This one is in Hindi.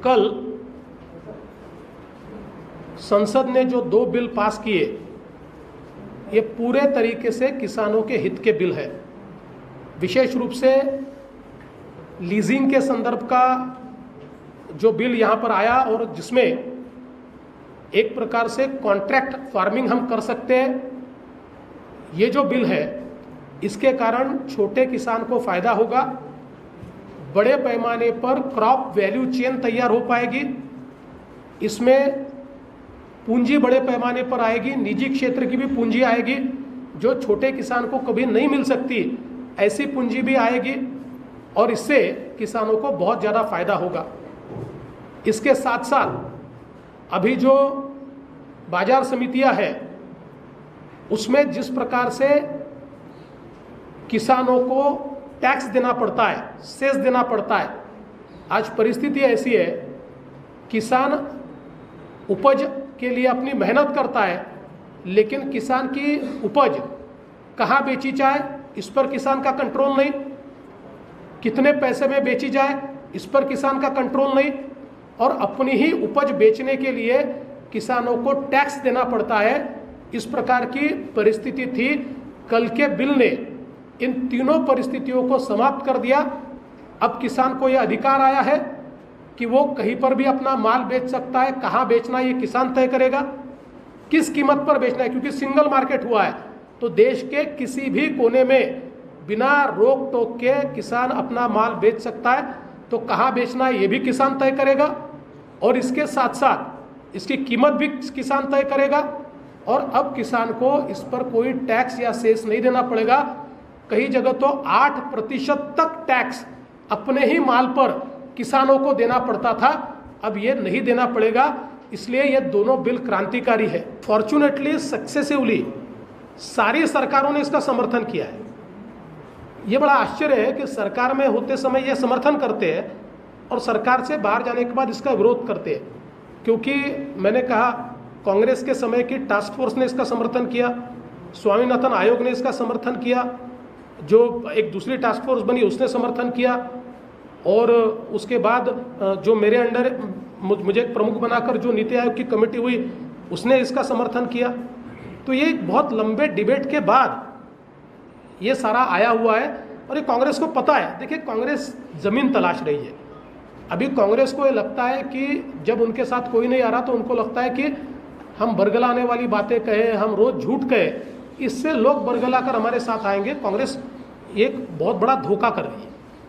कल संसद ने जो 2 बिल पास किए, ये पूरे तरीके से किसानों के हित के बिल है। विशेष रूप से लीजिंग के संदर्भ का जो बिल यहाँ पर आया और जिसमें एक प्रकार से कॉन्ट्रैक्ट फार्मिंग हम कर सकते हैं, ये जो बिल है इसके कारण छोटे किसान को फायदा होगा। बड़े पैमाने पर क्रॉप वैल्यू चेन तैयार हो पाएगी। इसमें पूंजी बड़े पैमाने पर आएगी, निजी क्षेत्र की भी पूंजी आएगी जो छोटे किसान को कभी नहीं मिल सकती, ऐसी पूंजी भी आएगी और इससे किसानों को बहुत ज़्यादा फायदा होगा। इसके साथ साथ अभी जो बाजार समितियां हैं उसमें जिस प्रकार से किसानों को टैक्स देना पड़ता है, सेस देना पड़ता है, आज परिस्थिति ऐसी है किसान उपज के लिए अपनी मेहनत करता है, लेकिन किसान की उपज कहाँ बेची जाए इस पर किसान का कंट्रोल नहीं, कितने पैसे में बेची जाए इस पर किसान का कंट्रोल नहीं, और अपनी ही उपज बेचने के लिए किसानों को टैक्स देना पड़ता है। इस प्रकार की परिस्थिति थी। कल के बिल ने इन तीनों परिस्थितियों को समाप्त कर दिया। अब किसान को यह अधिकार आया है कि वो कहीं पर भी अपना माल बेच सकता है। कहाँ बेचना ये किसान तय करेगा, किस कीमत पर बेचना है, क्योंकि सिंगल मार्केट हुआ है तो देश के किसी भी कोने में बिना रोक टोक के किसान अपना माल बेच सकता है। तो कहाँ बेचना है ये भी किसान तय करेगा और इसके साथ साथ इसकी कीमत भी किसान तय करेगा। और अब किसान को इस पर कोई टैक्स या सेस नहीं देना पड़ेगा। कई जगह तो 8% तक टैक्स अपने ही माल पर किसानों को देना पड़ता था, अब ये नहीं देना पड़ेगा। इसलिए ये दोनों बिल क्रांतिकारी है। फॉर्चुनेटली सक्सेसिवली सारी सरकारों ने इसका समर्थन किया है। ये बड़ा आश्चर्य है कि सरकार में होते समय ये समर्थन करते हैं और सरकार से बाहर जाने के बाद इसका विरोध करते हैं। क्योंकि मैंने कहा कांग्रेस के समय की टास्क फोर्स ने इसका समर्थन किया, स्वामीनाथन आयोग ने इसका समर्थन किया, जो एक दूसरी टास्क फोर्स बनी उसने समर्थन किया, और उसके बाद जो मेरे अंडर मुझे प्रमुख बनाकर जो नीति आयोग की कमेटी हुई उसने इसका समर्थन किया। तो ये एक बहुत लंबे डिबेट के बाद ये सारा आया हुआ है और ये कांग्रेस को पता है। देखिए, कांग्रेस ज़मीन तलाश रही है। अभी कांग्रेस को ये लगता है कि जब उनके साथ कोई नहीं आ रहा तो उनको लगता है कि हम बरगलाने वाली बातें कहें, हम रोज़ झूठ कहें, इससे लोग बरगला कर हमारे साथ आएंगे। कांग्रेस एक बहुत बड़ा धोखा कर रही है।